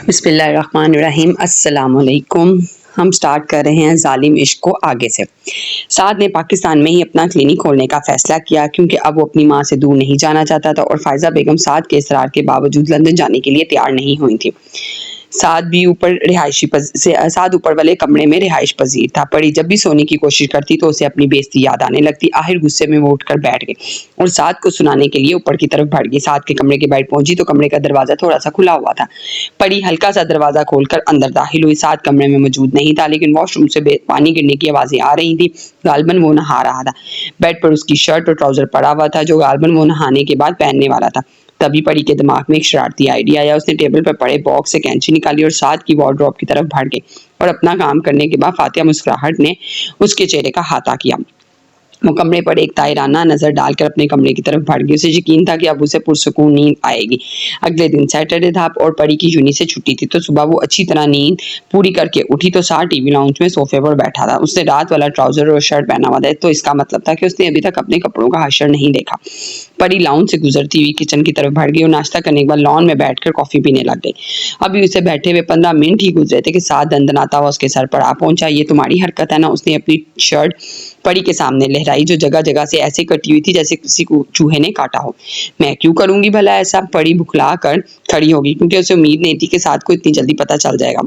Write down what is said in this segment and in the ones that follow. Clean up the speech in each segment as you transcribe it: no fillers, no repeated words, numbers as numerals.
बिस्मिल्लाहिर्रहमानिर्रहीम। अस्सलाम वालेकुम। हम स्टार्ट कर रहे हैं जालिम इश्क को आगे से। साद ने पाकिस्तान में ही अपना क्लिनिक खोलने का फैसला किया क्योंकि अब वो अपनी माँ से दूर नहीं जाना चाहता था और फायजा बेगम साद के इसरार के बावजूद लंदन जाने के लिए तैयार नहीं हुई थी। साद ऊपर वाले कमरे में रिहाइश पजीर था। परी जब भी सोने की कोशिश करती तो उसे अपनी बेइज्जती याद आने लगती। आखिर गुस्से में वो उठकर बैठ गई और साद को सुनाने के लिए ऊपर की तरफ बढ़ गई। साद के कमरे के बाहर पहुंची तो कमरे का दरवाजा थोड़ा सा खुला हुआ था। परी हल्का सा दरवाजा खोलकर अंदर दाखिल हुई। साद कमरे में मौजूद नहीं था, लेकिन वॉशरूम से पानी गिरने की आवाजें आ रही थी। गालबन वो नहा रहा था। बेड पर उसकी शर्ट और ट्राउजर पड़ा हुआ था जो गालबन वो नहाने के बाद पहनने वाला था। तभी परी के दिमाग में एक शरारती आइडिया आया। उसने टेबल पर पड़े बॉक्स से कैंची निकाली और साद की वार्डरोब की तरफ बढ़ गई और अपना काम करने के बाद फातिया मुस्कुराहट ने उसके चेहरे का हाथा किया। वो कमरे पर एक तायराना नजर डालकर अपने कमरे की तरफ बढ़ गई। उसे यकीन था कि अब उसे पुरसुकून नींद आएगी। अगले दिन सैटरडे था और परी की यूनी से छुट्टी थी, तो सुबह वो अच्छी तरह नींद पूरी करके उठी तो साद टीवी लाउंज में सोफे पर बैठा था। उसने रात वाला ट्राउजर और शर्ट पहना हुआ था, तो इसका मतलब था कि उसने अभी तक अपने कपड़ों का हशर नहीं देखा। परी लाउंज से गुजरती हुई किचन की तरफ बढ़ गई और नाश्ता करने के बाद लॉन में बैठकर कॉफी पीने लग गई। अभी उसे बैठे हुए 15 मिनट ही गुजरे थे कि साद दंदनाता हुआ उसके सर पर आ पहुंचा। ये तुम्हारी हरकत है ना? उसने अपनी शर्ट परी के सामने लहराई जो जगह जगह से ऐसे कटी हुई थी जैसे किसी को चूहे ने काटा हो। मैं क्यों करूंगी भला ऐसा? परी बुखला कर खड़ी होगी क्योंकि उसे उम्मीद नहीं थी कि साद को इतनी जल्दी पता चल जाएगा।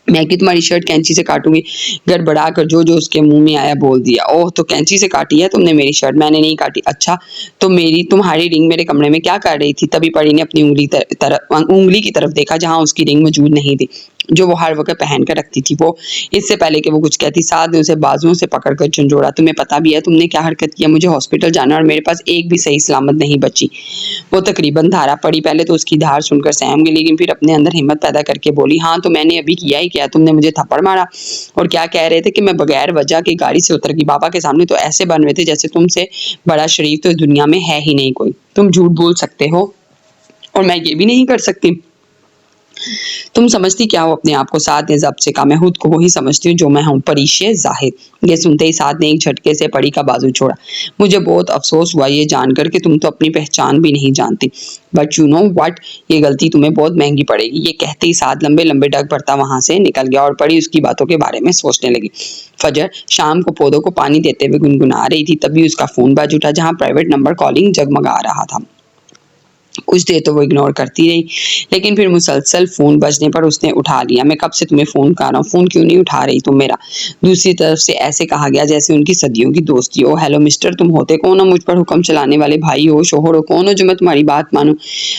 मैं कि तुम्हारी शर्ट कैंची से काटूंगी। गड़बड़ा कर जो जो उसके मुंह में आया बोल दिया। ओह, तो कैंची से काटी है तुमने मेरी शर्ट? मैंने नहीं काटी। अच्छा, तो तुम्हारी रिंग मेरे कमरे में क्या कर रही थी? तभी परी ने अपनी उंगली की तरफ देखा जहां उसकी रिंग मौजूद नहीं थी जो वो हर वक्त पहन कर रखती थी। वो इससे पहले कि वो कुछ कहती, साद ने उसे बाजुओं से पकड़कर झंझोड़ा। तुम्हें पता भी है तुमने क्या हरकत किया? मुझे हॉस्पिटल जाना और मेरे पास एक भी सही सलामत नहीं बची। वो तकरीबन धारा पड़ी। पहले तो उसकी धार सुनकर सहम गई, लेकिन फिर अपने अंदर हिम्मत पैदा करके बोली, हाँ तो मैंने अभी किया ही क्या? तुमने मुझे थप्पड़ मारा और क्या कह रहे थे कि मैं बगैर वजह के गाड़ी से उतर गई। बाबा के सामने तो ऐसे बन रहे थे जैसे तुमसे बड़ा शरीफ तो इस दुनिया में है ही नहीं कोई। तुम झूठ बोल सकते हो और मैं ये भी नहीं कर सकती? तुम समझती क्या हो अपने आप को? साद ने जब्त से कहा, मैं खुद को वही समझती हूँ जो मैं हूँ, परीशे जाहिद। ये सुनते ही साद ने एक झटके से परी का बाजू छोड़ा। मुझे बहुत अफसोस हुआ ये जानकर कि तुम तो अपनी पहचान भी नहीं जानती, बट यू नो व्हाट, ये गलती तुम्हें बहुत महंगी पड़ेगी। ये कहते ही साद लंबे लंबे डग भरता वहां से निकल गया और परी उसकी बातों के बारे में सोचने लगी। फजर शाम को पौधों को पानी देते हुए गुनगुना रही थी, तभी उसका फोन बज उठा जहाँ प्राइवेट नंबर कॉलिंग जगमगा रहा था। कुछ देर तो वो इग्नोर करती रही, लेकिन फिर मुसलसल फोन बजने पर उसने उठा लिया। मैं कब से तुम्हें फोन कर रहा हूँ, फोन क्यों नहीं उठा रही तुम मेरा? दूसरी तरफ से ऐसे कहा गया जैसे उनकी सदियों की दोस्ती हो। हेलो मिस्टर, तुम होते कौन हो? मुझ पर हुक्म चलाने वाले भाई हो, शोहर हो, कौन हो जो मैं तुम्हारी बात मानूं?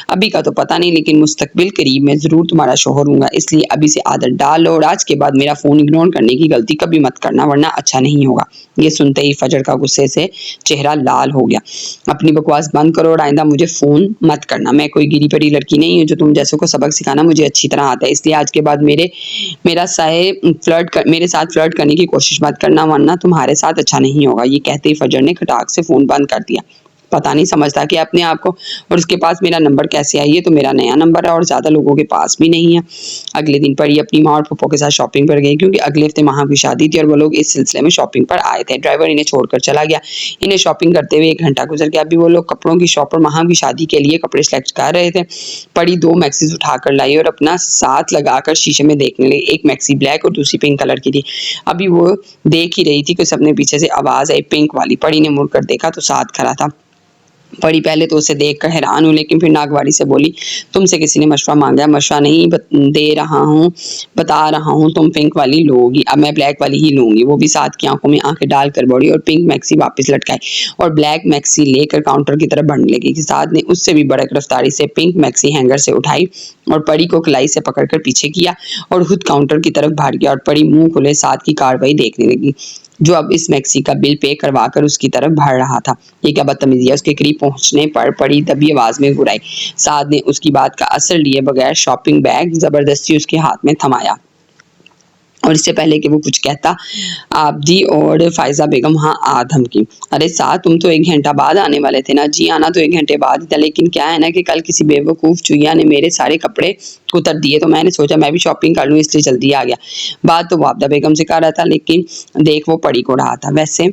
अभी का तो पता नहीं, लेकिन मुस्तकबिल करीब में जरूर तुम्हारा शोहर हूंगा, इसलिए अभी से आदत डाल लो और आज के बाद मेरा फोन इग्नोर करने की गलती कभी मत करना, वरना अच्छा नहीं होगा। ये सुनते ही फजर का गुस्से से चेहरा लाल हो गया। अपनी बकवास बंद करो और आइंदा मुझे फोन मत करना। मैं कोई गिरी पड़ी लड़की नहीं हूँ जो तुम जैसों को सबक सिखाना मुझे अच्छी तरह आता है, इसलिए आज के बाद मेरे साथ फ्लर्ट करने की कोशिश मत करना, वरना तुम्हारे साथ अच्छा नहीं होगा। ये कहते ही फजर ने खटाक से फोन बंद कर दिया। पता नहीं समझता कि अपने आप को, और उसके पास मेरा नंबर कैसे आई? ये तो मेरा नया नंबर है और ज्यादा लोगों के पास भी नहीं है। अगले दिन परी अपनी माँ और पप्पो के साथ शॉपिंग पर गई क्योंकि अगले हफ्ते माँ की शादी थी और वो लोग इस सिलसिले में शॉपिंग पर आए थे। ड्राइवर इन्हें छोड़कर चला गया। इन्हें शॉपिंग करते हुए 1 घंटा गुजर गया। अभी वो लोग कपड़ों की शॉप पर माँ की शादी के लिए कपड़े सेलेक्ट कर रहे थे। परी 2 मैक्सीज उठाकर लाई और अपना साथ लगाकर शीशे में देखने लगी। एक मैक्सी ब्लैक और दूसरी पिंक कलर की थी। अभी वो देख ही रही थी कि सबने पीछे से आवाज आई, पिंक वाली। परी ने मुड़कर देखा तो साथ खड़ा था। परी पहले तो उसे देखकर हैरान हुई, लेकिन फिर नागवारी से बोली, तुमसे किसी ने मशवरा मांगा? मशवरा नहीं दे रहा हूँ, बता रहा हूँ तुम पिंक वाली लोगी। अब मैं ब्लैक वाली ही लूंगी। वो भी साथ की आंखों में आंखें डालकर बढ़ी और पिंक मैक्सी वापस लटकाई और ब्लैक मैक्सी लेकर काउंटर की तरफ बढ़ने लगी कि साथ ने उससे भी बड़े गिरफ्तारी से पिंक मैक्सी हैंगर से उठाई और परी को कलाई से पकड़कर पीछे किया और खुद काउंटर की तरफ भाग गया और परी मुंह खुले साथ की कार्रवाई देखने लगी जो अब इस मैक्सी का बिल पे करवाकर उसकी तरफ बढ़ रहा था। ये क्या बदतमीजी है? उसके करीब पहुंचने पर पड़ी दबी आवाज में गुराई। साद ने उसकी बात का असर लिए बगैर शॉपिंग बैग जबरदस्ती उसके हाथ में थमाया और इससे पहले कि वो कुछ कहता, आबदी और फायजा बेगम हाँ आ धमकी। अरे साद, तुम तो 1 घंटा बाद आने वाले थे ना? जी, आना तो 1 घंटे बाद ही था, लेकिन क्या है ना कि कल किसी बेवकूफ चुईया ने मेरे सारे कपड़े उतर दिए तो मैंने सोचा मैं भी शॉपिंग कर लूँ, इसलिए जल्दी आ गया। बात तो वो आबदा बेगम से कर रहा था, लेकिन देख वो पड़ी को रहा था। वैसे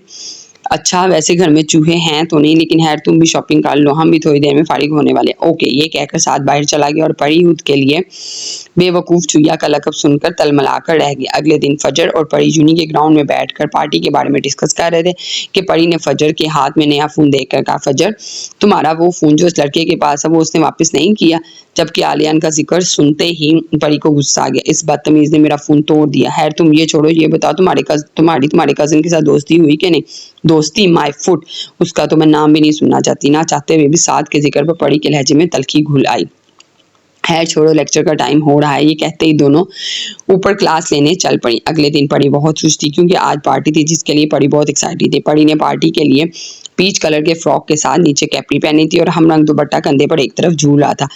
अच्छा वैसे घर में चूहे हैं तो नहीं, लेकिन खैर तुम भी शॉपिंग कर लो, हम भी थोड़ी देर में फारिग होने वाले हैं। ओके, ये कहकर साथ बाहर चला गया और परी खुद के लिए बेवकूफ चुईया का लकब सुनकर तलमलाकर रह गई। अगले दिन फजर और परी जूनी के ग्राउंड में बैठकर पार्टी के बारे में डिस्कस कर रहे थे कि परी ने फजर के हाथ में नया फोन देखकर कहा, फजर तुम्हारा वो फोन जो उस लड़के के पास है वो उसने वापस नहीं किया। जबकि आलियान का जिक्र सुनते ही परी को गुस्सा आ गया, इस बदतमीज ने मेरा फोन तोड़ दिया। खैर तुम ये छोड़ो, ये बताओ तुम्हारे कजिन के साथ दोस्ती हुई कि नहीं? दोस्ती माय फुट, उसका तो मैं नाम भी नहीं सुनना चाहती। ना चाहते हुए भी साथ के जिक्र पर परी के लहजे में तलखी घुल आई। खैर छोड़ो, लेक्चर का टाइम हो रहा है। ये कहते ही दोनों ऊपर क्लास लेने चल पड़ी। अगले दिन परी बहुत खुश थी क्योंकि आज पार्टी थी जिसके लिए परी बहुत एक्साइटेड थी। परी ने पार्टी के लिए पीच कलर के फ्रॉक के साथ नीचे कैपरी पहनी थी और हम रंग दुपट्टा कंधे पर एक तरफ झूल रहा था।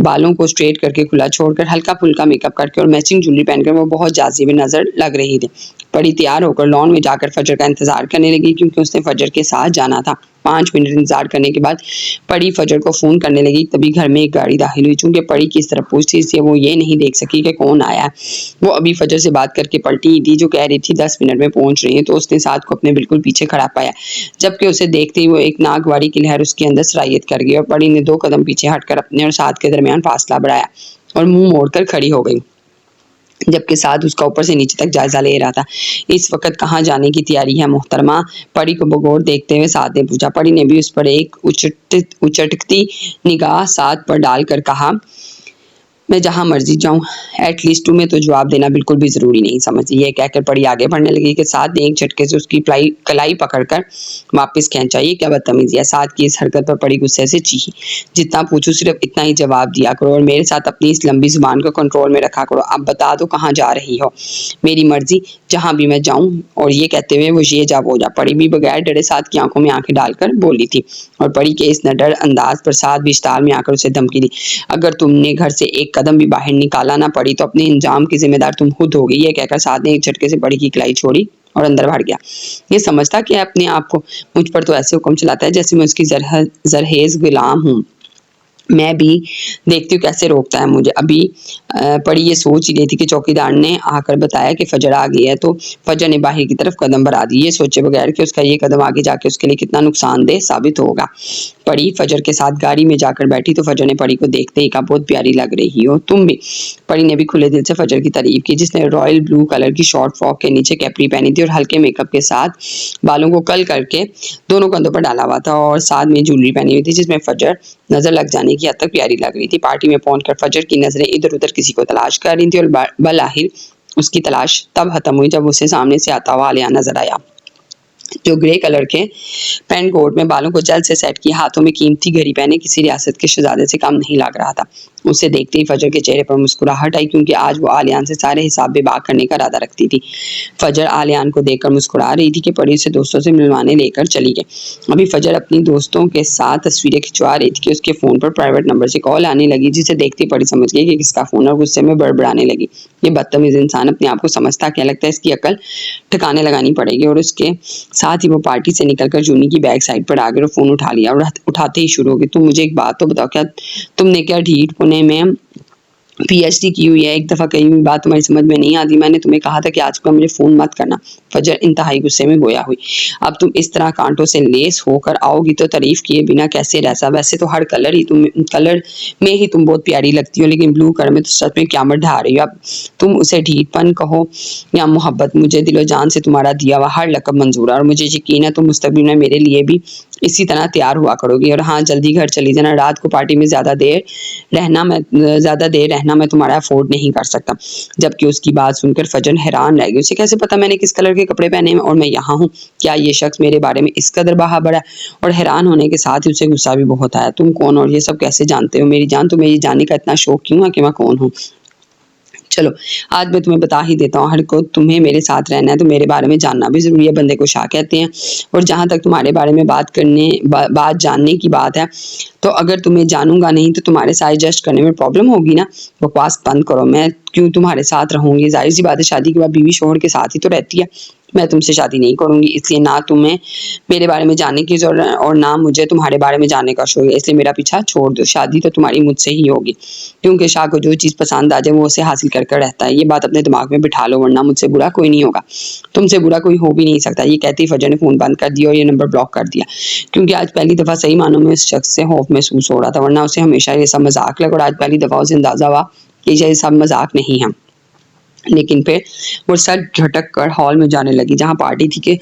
बालों को स्ट्रेट करके खुला छोड़कर हल्का फुल्का मेकअप करके और मैचिंग ज्वेलरी पहनकर वो बहुत जाज़िब नजर लग रही थी। परी तैयार होकर लॉन में जाकर फजर का इंतजार करने लगी क्योंकि उसने फजर के साथ जाना था। 5 मिनट इंतजार करने के बाद परी फजर को फोन करने लगी, तभी घर में एक गाड़ी दाखिल हुई। चूंकि परी किस तरफ पूछती इसलिए वो ये नहीं देख सकी कि कौन आया है। वो अभी फजर से बात करके पलटी थी जो कह रही थी 10 मिनट में पहुंच रही है, तो उसने साथ को अपने बिल्कुल पीछे खड़ा पाया। जबकि उसे देखते ही वो एक नागवाड़ी की लहर उसके अंदर सरायत कर गई और परी ने 2 कदम पीछे हटकर अपने और साथ के दरमियान फासला बढ़ाया और मुंह मोड़कर खड़ी हो गई, जबकि साथ उसका ऊपर से नीचे तक जायजा ले रहा था। इस वक्त कहाँ जाने की तैयारी है मोहतरमा? परी को बगौर देखते हुए साथ ने पूछा। परी ने भी उस पर एक उचटती निगाह साथ पर डालकर कहा, मैं जहाँ मर्जी जाऊँ, एटलीस्ट तुम्हें तो जवाब देना बिल्कुल भी जरूरी नहीं समझती। ये कहकर परी आगे बढ़ने लगी कि साथ ने एक झटके से उसकी कलाई पकड़कर वापस खींचा। ये क्या बदतमीजी है? साथ की इस हरकत पर परी गुस्से से चीखी, जितना पूछूं सिर्फ इतना ही जवाब दिया करो और मेरे साथ अपनी इस लंबी जुबान को कंट्रोल में रखा करो। अब बता दो कहाँ जा रही हो? मेरी मर्जी, जहाँ भी मैं जाऊँ। और ये कहते हुए वो ये जा वो जा। परी भी बगैर डरे साथ की आंखों में आंखें डालकर बोली थी और परी के इस नडर अंदाज पर साथ भी स्टार में आकर उसे धमकी दी, अगर तुमने घर से एक कदम भी बाहर निकाला ना पड़ी तो अपने इंजाम की जिम्मेदार तुम खुद होगी। ये कहकर साथ ने एक झटके से परी की कलाई छोड़ी और अंदर भाग गया। ये समझता कि अपने आप को मुझ पर तो ऐसे हुक्म चलाता है जैसे मैं उसकी जरहेज गुलाम हूँ। मैं भी देखती हूँ कैसे रोकता है मुझे। अभी परी ये सोच ही रही थी कि चौकीदार ने आकर बताया कि फजर आ गई है, तो फजर ने बाहर की तरफ कदम बढ़ा दी, ये सोचे बगैर कि उसका ये कदम आगे जाके उसके लिए कितना नुकसानदेह साबित होगा। परी फजर के साथ गाड़ी में जाकर बैठी तो फजर ने परी को देखते ही कहा, बहुत प्यारी लग रही हो तुम भी। परी ने भी खुले दिल से फजर की तारीफ की, जिसने रॉयल ब्लू कलर की शॉर्ट फ्रॉक के नीचे कैपरी पहनी थी और हल्के मेकअप के साथ बालों को कल करके दोनों कंधों पर डाला हुआ था और साथ में ज्वेलरी पहनी हुई थी जिसमें फजर नजर लग जाने की हद तक प्यारी लग रही थी। पार्टी में पहुंचकर फजर की नजरें इधर उधर किसी को तलाश कर रही थी और बलाहिर उसकी तलाश तब खत्म हुई जब उसे सामने से आता हुआ आलिया नजर आया, जो ग्रे कलर के पैंट कोट में बालों को जल्द से सेट किए, हाथों में कीमती घड़ी पहने किसी रियासत के शहजादे से कम नहीं लग रहा था। उसे देखते ही फजर के चेहरे पर मुस्कुराहट आई क्योंकि आज वो आलियान से सारे हिसाब बेबाक करने का इरादा रखती थी। फजर आलियान को देखकर मुस्कुरा रही थी कि परी उसे दोस्तों से मिलवाने लेकर चली गई। अभी फजर अपनी दोस्तों के साथ तस्वीरें खिंचवा रही थी कि उसके फोन पर प्राइवेट नंबर से कॉल आने लगी, जिसे देखती परी समझ गई कि किसका फोन और गुस्से में बड़बड़ाने लगी। ये बदतमीज इंसान अपने आप को समझता क्या लगता है, इसकी अकल ठिकाने लगानी पड़ेगी। और उसके साथ ही वो पार्टी से निकलकर जूनी की बैक साइड पर आ गई और फोन उठा लिया और उठाते ही शुरू हो गई, तुम मुझे एक बात तो बताओ, क्या तुमने क्या ढीठ पुणे में पीएचडी की हुई है? एक दफा कही हुई बात तुम्हारी समझ में नहीं आती? मैंने तुम्हें कहा था कि आज को मुझे फोन मत करना। फजर इंतहाई गुस्से में गोया हुई, अब तुम इस तरह कांटों से लेस होकर आओगी तो तारीफ किए बिना कैसे रह? वैसे तो हर कलर में ही तुम बहुत प्यारी लगती हो, लेकिन ब्लू कलर में तो सच में क्या ढा रही हो। अब तुम उसे ढीठपन कहो या मोहब्बत, मुझे दिलो जान से तुम्हारा दिया हुआ हर लकब मंजूर है और मुझे यकीन है तुम मुस्तकबिल में मेरे लिए भी इसी तरह तैयार हुआ करोगी। और हाँ, जल्दी घर चली जाना, रात को पार्टी में ज्यादा देर रहना मैं तुम्हारा अफोर्ड नहीं कर सकता। जबकि उसकी बात सुनकर फजर हैरान रह गई। उसे कैसे पता मैंने किस कलर के कपड़े पहने हैं और मैं यहाँ हूँ? क्या ये शख्स मेरे बारे में इस कदर बाखबर है? और हैरान होने के साथ ही उसे गुस्सा भी बहुत आया, तुम कौन और ये सब कैसे जानते हो? मेरी जान, तुम्हें ये जानने का इतना शौक क्यों है कि मैं कौन हूँ? चलो आज मैं तुम्हें बता ही देता हूँ, हर को तुम्हें मेरे साथ रहना है तो मेरे बारे में जानना भी जरूरी है, बंदे को शाह कहते हैं। और जहां तक तुम्हारे बारे में बात जानने की बात है, तो अगर तुम्हें जानूंगा नहीं तो तुम्हारे साथ एडजस्ट करने में प्रॉब्लम होगी ना। बकवास बंद करो, मैं क्यों तुम्हारे साथ रहूंगी? जाहिर सी बात है शादी के बाद बीवी शोहर के साथ ही तो रहती है। मैं तुमसे शादी नहीं करूंगी, इसलिए ना तुम्हें मेरे बारे में जानने की जरूरत है और ना मुझे तुम्हारे बारे में जानने का शौक है, इसलिए मेरा पीछा छोड़ दो। शादी तो तुम्हारी मुझसे ही होगी, क्योंकि शाह को जो चीज़ पसंद आ जाए वो उसे हासिल कर रहता है। ये बात अपने दिमाग में बिठा लो, वरना मुझसे बुरा कोई नहीं होगा, तुमसे बुरा कोई हो भी नहीं सकता। ये कहती फजर ने फ़ोन बंद कर दिया और ये नंबर ब्लॉक कर दिया, क्योंकि आज पहली दफ़ा सही मानों में उस शख्स से खौफ महसूस हो रहा था, वरना उसे हमेशा ये सब मजाक लगा और आज पहली दफ़ा उसे अंदाज़ा हुआ कि ये सब मजाक नहीं है। लेकिन फिर वो सर झटक कर हॉल में जाने लगी जहाँ पार्टी थी कि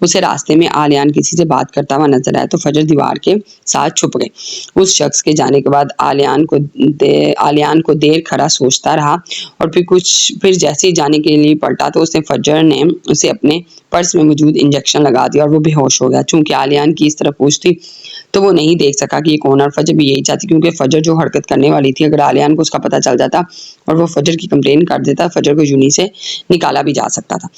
उसे रास्ते में आलियान किसी से बात करता हुआ नजर आया तो फजर दीवार के साथ छुप गई। उस शख्स के जाने के बाद आलियान को देर खड़ा सोचता रहा और फिर जैसे ही जाने के लिए पलटा तो फजर ने उसे अपने पर्स में मौजूद इंजेक्शन लगा दिया और वो बेहोश हो गया। चूंकि आलियान की इस तरफ पूछ थी तो वो नहीं देख सका कि ये कौन है, और फजर भी यही चाहती, क्योंकि फजर जो हरकत करने वाली थी अगर आलियान को उसका पता चल जाता और वो फजर की कंप्लेन कर देता, फजर को यूनी से निकाला भी जा सकता था।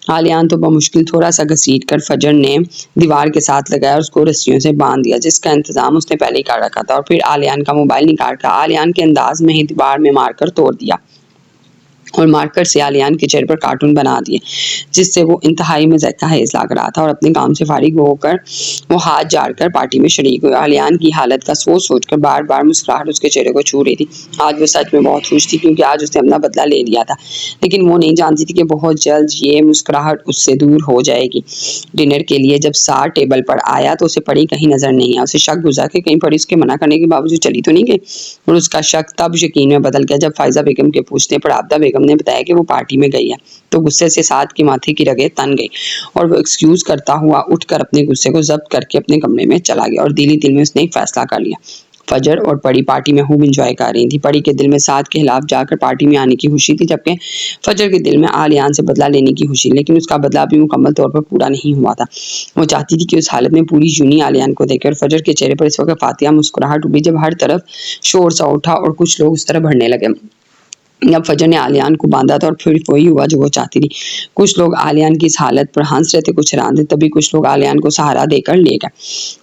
आलियान तो बमुश्किल थोड़ा सा घसीट कर फजर ने दीवार के साथ लगाया और उसको रस्सियों से बांध दिया, जिसका इंतजाम उसने पहले ही कर रखा था, और फिर आलियान का मोबाइल निकाल कर आलियान के अंदाज में ही दीवार में मारकर तोड़ दिया और मार्कर से आलियान के चेहरे पर कार्टून बना दिए, जिससे वो इंतहाई मज़े का हेज लग रहा था और अपने काम से फारिग होकर वो हाथ झाड़कर पार्टी में शरीक हुई। आलियान की हालत का सोच कर बार बार मुस्कुराहट उसके चेहरे को छू रही थी। आज वो सच में बहुत खुश थी, क्योंकि आज उसने अपना बदला ले लिया था, लेकिन वो नहीं जानती थी कि बहुत जल्द ये मुस्कुराहट उससे दूर हो जाएगी। डिनर के लिए जब सार टेबल पर आया तो उसे परी कहीं नजर नहीं आया। उसे शक गुजरा कि कहीं परी उसके मना करने के बावजूद चली तो नहीं गई, और उसका शक तब यकीन में बदल गया जब फायजा बेगम के पूछने पर आबदा बेगम ने बताया कि वो पार्टी में गई है। तो गुस्से से साद के माथे की रगें तन गई और वो एक्सक्यूज करता हुआ उठकर अपने गुस्से को जब्त करके अपने कमरे में चला गया, और दिल में उसने एक फैसला कर लिया। फजर और परी पार्टी में खूब इंजॉय कर रही थी। परी के दिल में साद के खिलाफ जाकर पार्टी में आने की खुशी थी, जबकि फजर के दिल में आलियान से बदला लेने की खुशी, लेकिन उसका बदला भी मुकम्मल तौर पर पूरा नहीं हुआ था। वो चाहती थी कि उस हालत में पूरी यूनी आलियान को देखे, और फजर के चेहरे पर इस वक्त फातिहा मुस्कुराहट उठी जब हर तरफ शोर सा उठा और कुछ लोग उस तरफ बढ़ने लगे। जब फजर ने आलियान को बांधा था और फिर वही हुआ जो वो चाहती थी। कुछ लोग आलियान की इस हालत पर हंस रहे थे, कुछ हैरान थे, तभी कुछ लोग आलियान को सहारा देकर ले गए,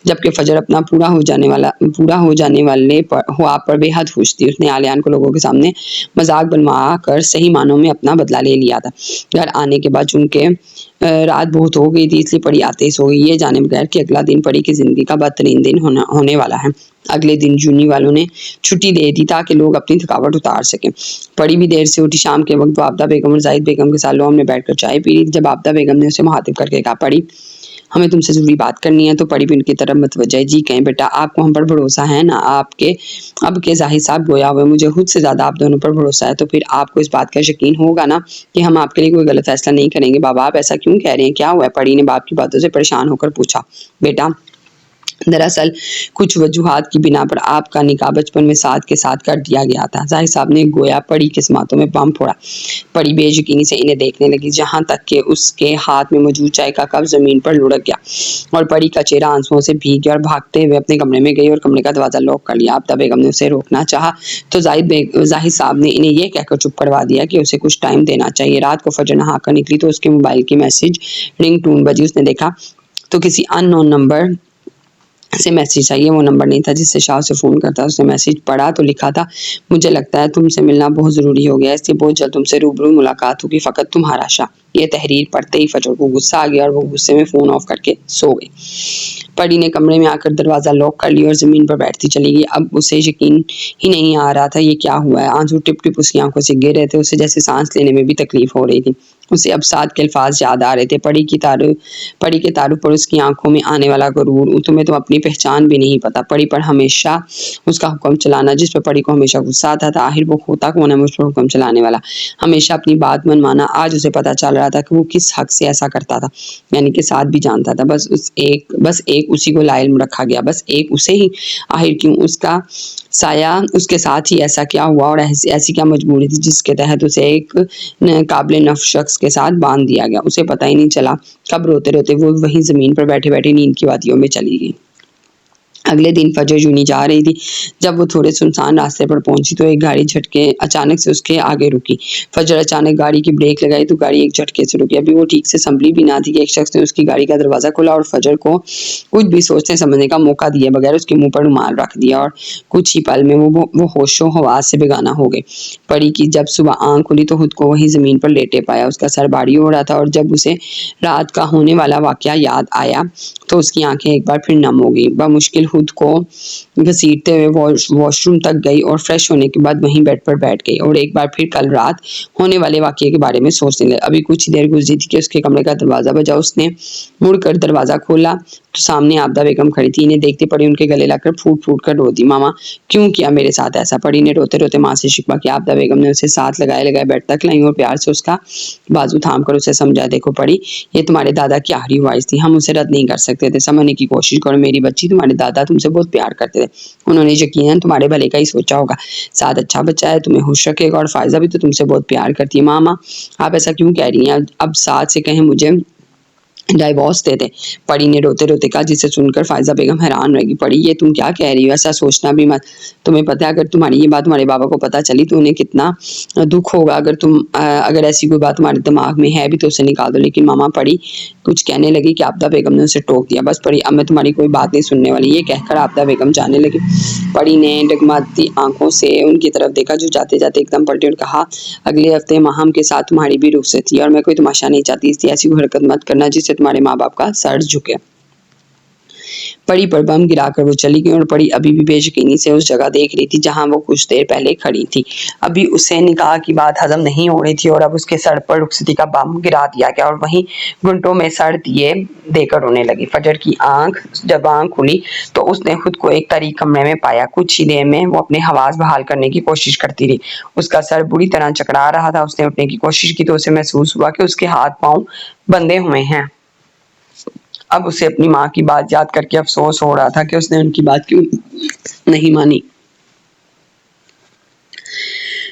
जबकि फजर अपना पूरा हो जाने वाले हुआ पर बेहद खुश थी। उसने आलियान को लोगों के सामने मजाक बनवा कर सही मानों में अपना बदला ले लिया था। घर आने के बाद चूंकि रात बहुत हो गई थी, इसलिए परी आते ही सो गई, ये जाने बगैर कि अगला दिन परी की जिंदगी का बदतरीन दिन होने वाला है। अगले दिन जूनी वालों ने छुट्टी दे दी ताकि लोग अपनी थकावट उतार सकें। परी भी देर से उठी। शाम के वक्त वो आबदा बेगम और जाहिद बेगम के साथ लॉन में बैठकर चाय पी रही थी। जब आबदा बेगम ने उसे मुखातिब करके कहा, परी हमें तुमसे जरूरी बात करनी है, तो परी भी उनकी तरफ मतवज्जा। जी कहें बेटा, आपको हम पर भरोसा है ना? आपके अब के जाहिद साहब गोया हुए, मुझे खुद से ज्यादा आप दोनों पर भरोसा है, तो फिर आपको इस बात का यकीन होगा ना कि हम आपके लिए कोई गलत फैसला नहीं करेंगे। बाबा आप ऐसा क्यों कह रहे हैं, क्या हुआ है? परी ने बाप की बातों से परेशान होकर पूछा। बेटा दरअसल कुछ वजूहात की बिना पर आपका निकाह बचपन में साद के साथ कर दिया गया था। जाहिद साहब ने गोया परी के समातों में बम फोड़ा। परी बेयकीनी से इन्हें देखने लगी, जहां तक कि उसके हाथ में मौजूद चाय का कप जमीन पर लुढ़क गया और परी का चेहरा आंसुओं से भीग गया और भागते हुए अपने कमरे में गई और कमरे का दरवाजा लॉक कर लिया। आबदा बेगम ने उसे रोकना चाहा तो जाहिद साहब ने इन्हें यह कहकर चुप करवा दिया कि उसे कुछ टाइम देना चाहिए। रात को फजर नहा कर निकली तो उसके मोबाइल की मैसेज रिंग टून बजी। उसने देखा तो किसी अननोन नंबर से मैसेज चाहिए। वो नंबर नहीं था जिससे शाह से फ़ोन करता। उसने मैसेज पढ़ा तो लिखा था, मुझे लगता है तुमसे मिलना बहुत ज़रूरी हो गया, इसलिए बहुत जल्द तुमसे रूबरू मुलाकात होगी, फ़कत तुम्हारा शाह। ये तहरीर पढ़ते ही फजर को गुस्सा आ गया और वो गुस्से में फ़ोन ऑफ करके सो गई। परी ने कमरे में आकर दरवाज़ा लॉक कर लिया और ज़मीन पर बैठती चली गई। अब उसे यकीन ही नहीं आ रहा था ये क्या हुआ है। आंसू टिप टिप उसकी आंखों से गिर रहे थे। उसे जैसे सांस लेने में भी तकलीफ हो रही थी। उसे अब साद के अल्फाज याद आ रहे थे, परी के तारुफ पर उसकी आंखों में आने वाला गुरूर, तुम्हें तो अपनी पहचान भी नहीं पता। परी पर हमेशा उसका हुक्म चलाना, जिस पर परी को हमेशा गुस्सा आता था। आखिर वो होता कौन है मुझ पर हुक्म चलाने वाला, हमेशा अपनी बात मनवाना। आज उसे पता चल रहा था कि वो किस हक से ऐसा करता था, यानी कि साद भी जानता था। बस एक उसी को लायल में रखा गया, बस एक उसे ही। आखिर क्यों? उसका साया उसके साथ ही ऐसा क्या हुआ और ऐसी क्या मजबूरी थी जिसके तहत उसे एक काबिल नफ शख्स के साथ बांध दिया गया। उसे पता ही नहीं चला कब रोते रोते वो वहीं जमीन पर बैठे बैठे नींद की वादियों में चली गई। अगले दिन फजर यूनी जा रही थी। जब वो थोड़े सुनसान रास्ते पर पहुंची तो एक गाड़ी झटके अचानक से उसके आगे रुकी। फजर अचानक गाड़ी की ब्रेक लगाई तो गाड़ी एक झटके से रुकी। अभी वो ठीक से संभली भी ना थी कि एक शख्स ने उसकी गाड़ी का दरवाज़ा खोला और फजर को कुछ भी सोचने समझने का मौका दिए बगैर उसके मुंह पर रुमाल रख दिया और कुछ ही पल में वो होशो हवास से बेगाना हो गई। परी की जब सुबह आँख खुली तो खुद को वहीं ज़मीन पर लेटे पाया। उसका सर भारी हो रहा था और जब उसे रात का होने वाला वाक़या याद आया तो उसकी आंखें एक बार फिर नम हो गई। बमुश्किल खुद को घसीटते हुए वॉशरूम तक गई और फ्रेश होने के बाद वहीं बेड पर बैठ गई और एक बार फिर कल रात होने वाले वाक़ये के बारे में सोचने लगी। अभी कुछ देर गुजरी थी कि उसके कमरे का दरवाज़ा बजा। उसने मुड़कर दरवाज़ा खोला तो सामने आबदा बेगम खड़ी थी। इन्हें देखते पड़ी उनके गले लगकर फूट फूट कर रो दी। मामा क्यों किया मेरे साथ ऐसा? परी ने रोते रोते माँ से शिकवा किया। आबदा बेगम ने उसे साथ लगाए लगाए बेड तक लाई और प्यार से उसका बाजू थाम कर उसे समझा, देखो परी, ये तुम्हारे दादा की आखिरी ख्वाहिश थी, हम उसे रद्द नहीं कर सकते थे। समझने की कोशिश करो मेरी बच्ची, तुम्हारे दादा तुमसे बहुत प्यार करते थे, उन्होंने यकीनन तुम्हारे भले का ही सोचा होगा। साथ अच्छा बच्चा है, तुम्हें खुश रखेगा और फायजा भी तो तुमसे बहुत प्यार करती है। मामा आप ऐसा क्यों कह रही हैं? अब साथ से कहें मुझे डाइवोर्स दे दे। परी ने रोते रोते कहा, जिसे सुनकर फायजा बेगम हैरान रहेगी। परी ये तुम क्या कह रही हो? ऐसा सोचना भी मत। तुम्हें पता है अगर तुम्हारी ये बात तुम्हारे बाबा को पता चली तो उन्हें कितना दुख होगा। अगर ऐसी कोई बात तुम्हारे दिमाग में है भी तो उसे निकाल दो। लेकिन मामा, परी कुछ कहने लगी कि आबदा बेगम ने उसे टोक दिया। बस परी, अब मैं तुम्हारी कोई बात नहीं सुनने वाली। ये कहकर आबदा बेगम जाने लगी। परी ने डगमगाती आंखों से उनकी तरफ देखा जो जाते जाते एकदम पलटी और कहा, अगले हफ्ते माहम के साथ तुम्हारी भी रुखसत थी और मैं कोई तमाशा नहीं चाहती, इसलिए ऐसी कोई हरकत मत करना जिससे तुम्हारे माँ बाप का सर झुके। परी पर बम गिराकर वो चली गई और परी अभी भी बेयकीनी से उस जगह देख रही थी जहां वो कुछ देर पहले खड़ी थी। अभी उसे निकाह की बात हजम नहीं हो रही थी और अब उसके सर पर रुखसती का बम गिरा दिया गया और वहीं घुंटों में सर दिए देकर रोने लगी। फजर की जब आंख खुली तो उसने खुद को एक तारीक कमरे में पाया। कुछ ही देर में वो अपने हवास बहाल करने की कोशिश करती रही। उसका सर बुरी तरह चकरा रहा था। उसने उठने की कोशिश की तो उसे महसूस हुआ कि उसके हाथ पांव बंधे हुए हैं। अब उसे अपनी माँ की बात याद करके अफसोस हो रहा था कि उसने उनकी बात क्यों नहीं मानी,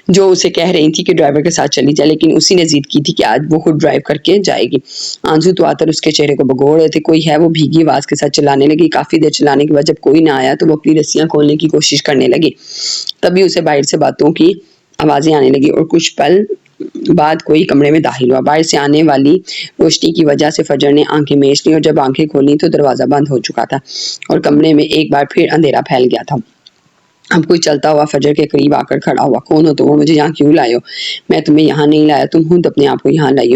जो उसे कह रही थी कि ड्राइवर के साथ चली जाए, लेकिन उसी ने जिद की थी कि आज वो खुद ड्राइव करके जाएगी। आंसू तो आकर उसके चेहरे को भगोड़ रहे थे। कोई है? वो भीगी आवाज के साथ चिल्लाने लगी। काफी देर चिल्लाने के बाद जब कोई ना आया तो वो अपनी रस्सियां खोलने की कोशिश करने लगी। तभी उसे बाहर से बातों की आवाजें आने लगी और कुछ पल बाद कोई कमरे में दाखिल हुआ। बाहर से आने वाली रोशनी की वजह से फजर ने आंखें मीच ली और जब आंखें खोली तो दरवाजा बंद हो चुका था और कमरे में एक बार फिर अंधेरा फैल गया था। अब कोई चलता हुआ फजर के करीब आकर खड़ा हुआ। कौन हो तुम और मुझे यहाँ क्यों लाए हो? मैं तुम्हें यहाँ नहीं लाया, तुम खुद अपने आप को यहाँ लाई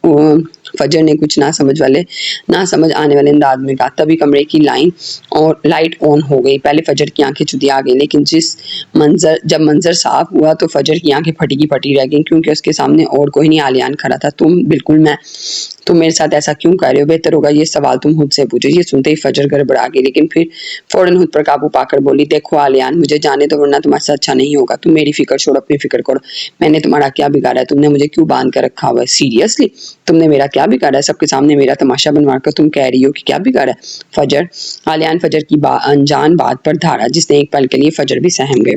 हो। फजर ने कुछ ना समझ आने वाले अंदाज में कहा। तभी कमरे की लाइट ऑन हो गई। पहले फजर की आंखें चुदिया गई, लेकिन जब मंजर साफ हुआ तो फजर की आंखें फटी की फटी रह गई क्योंकि उसके सामने और कोई नहीं आलियान खड़ा था। तुम मेरे साथ ऐसा क्यों कर रहे हो? बेहतर होगा ये सवाल तुम खुद से पूछो। ये सुनते ही फजर गड़बड़ा गई, लेकिन फिर फौरन खुद पर काबू पाकर बोली, देखो आलियान, मुझे जाने दो वरना तुम्हारे साथ अच्छा नहीं होगा। तुम मेरी फिक्र छोड़ो, अपनी फिक्र करो। मैंने तुम्हारा क्या बिगाड़ा है? तुमने मुझे क्यों बांध कर रखा हुआ है? सीरियसली तुमने मेरा क्या बिगाड़ा है? सबके सामने मेरा तमाशा बनवा कर तुम कह रही हो कि क्या बिगाड़ा है? फजर आलियान फजर की अनजान बात पर धारा, जिसने एक पल के लिए फजर भी सहम गए।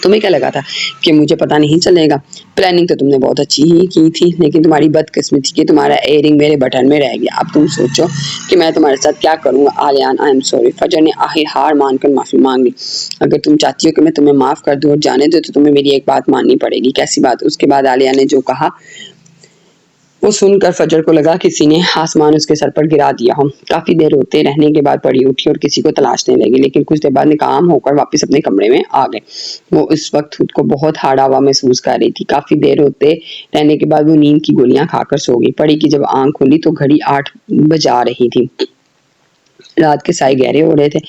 तुम्हें क्या लगा था कि मुझे पता नहीं चलेगा? प्लानिंग तो तुमने बहुत अच्छी ही की थी, लेकिन तुम्हारी बदकिस्मती कि तुम्हारा एयरिंग मेरे बटन में रह गया। अब तुम सोचो कि मैं तुम्हारे साथ क्या करूंगा। आलियान, आई एम सॉरी। फजर ने आखिर हार मानकर माफी मांग ली। अगर तुम चाहती हो कि मैं तुम्हें माफ कर दूं और जाने दो तो तुम्हें मेरी एक बात माननी पड़ेगी। कैसी बात? उसके बाद आलिया ने जो कहा वो सुनकर फजर को लगा किसी ने आसमान उसके सर पर गिरा दिया हो। काफी देर रोते रहने के बाद पड़ी उठी और किसी को तलाशने लगी, लेकिन कुछ देर बाद नाकाम होकर वापस अपने कमरे में आ गए। वो इस वक्त खुद को बहुत हार्ड हवा महसूस कर रही थी। काफी देर रोते रहने के बाद वो नींद की गोलियां खाकर सो गई। पड़ी की जब आंख खुली तो घड़ी 8 बजा रही थी। रात के साए गहरे हो रहे थे।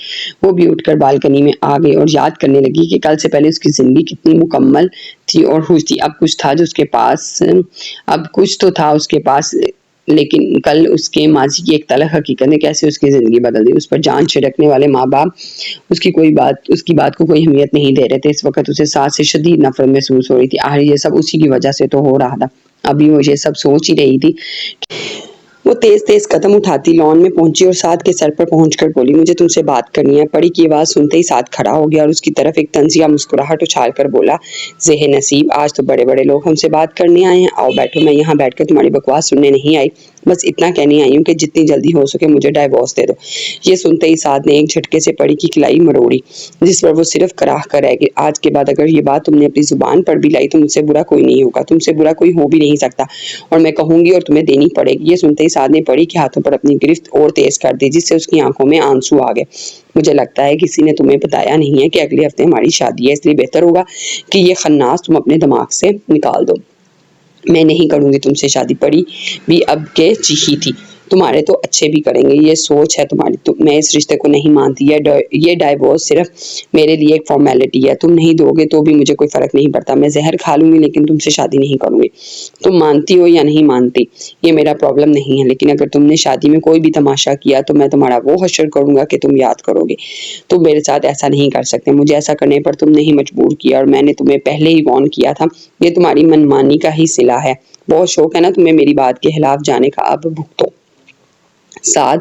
वो भी उठकर बालकनी में आ गई और याद करने लगी कि कल से पहले उसकी जिंदगी कितनी मुकम्मल थी और खुश थी। अब कुछ तो था उसके पास, लेकिन कल उसके माजी की एक तलख हकीकत ने कैसे उसकी जिंदगी बदल दी। उस पर जान छिड़कने वाले माँ बाप उसकी बात को कोई अहमियत नहीं दे रहे थे। इस वक्त उसे सास से शदीद नफरत महसूस हो रही थी। आखिर ये सब उसी की वजह से तो हो रहा था। अभी वो ये सब सोच ही रही थी वो तेज तेज कदम उठाती लॉन में पहुंची और साद के सर पर पहुंचकर बोली, मुझे तुमसे बात करनी है। परी की आवाज सुनते ही साद खड़ा हो गया और उसकी तरफ एक तंजिया मुस्कुराहट उछाल कर बोला, जेहे नसीब, आज तो बड़े बड़े लोग हमसे बात करने आए हैं। आओ बैठो, मैं यहाँ बैठकर तुम्हारी बकवास सुनने नहीं आई, बस इतना कहने आई हूँ कि जितनी जल्दी हो सके मुझे डाइवोर्स दे दो। ये सुनते ही साद ने एक झटके से परी की खिलाई मरोड़ी, जिस पर वो सिर्फ कराह कर रह गई। आज के बाद अगर ये बात तुमने अपनी जुबान पर भी लाई तो मुझसे बुरा कोई नहीं होगा, तुमसे बुरा कोई हो भी नहीं सकता, और मैं कहूंगी और तुम्हें देनी पड़ेगी। ये सुनते ही साद ने परी के हाथों पर अपनी गिरफ्त और तेज कर दी, जिससे उसकी आंखों में आंसू आ गए। मुझे लगता है किसी ने तुम्हें बताया नहीं है कि अगले हफ्ते हमारी शादी है, इसलिए बेहतर होगा कि ये खन्नास तुम अपने दिमाग से निकाल दो। मैं नहीं करूंगी तुमसे शादी। पड़ी भी अब के चीखी थी, तुम्हारे तो अच्छे भी करेंगे, ये सोच है तुम्हारी। मैं इस रिश्ते को नहीं मानती। ये डाइवोर्स सिर्फ मेरे लिए एक फॉर्मेलिटी है। तुम नहीं दोगे तो भी मुझे कोई फर्क नहीं पड़ता, मैं जहर खा लूंगी लेकिन तुमसे शादी नहीं करूंगी। तुम मानती हो या नहीं मानती ये मेरा प्रॉब्लम नहीं है, लेकिन अगर तुमने शादी में कोई भी तमाशा किया तो मैं तुम्हारा वो हश्र करूंगा कि तुम याद करोगे। तुम मेरे साथ ऐसा नहीं कर सकते, मुझे ऐसा करने पर तुमने ही मजबूर किया और मैंने तुम्हें पहले ही वार्न किया था। ये तुम्हारी मनमानी का ही सिला है। बहुत शौक है ना तुम्हें मेरी बात के खिलाफ जाने का, अब भुगतो। साद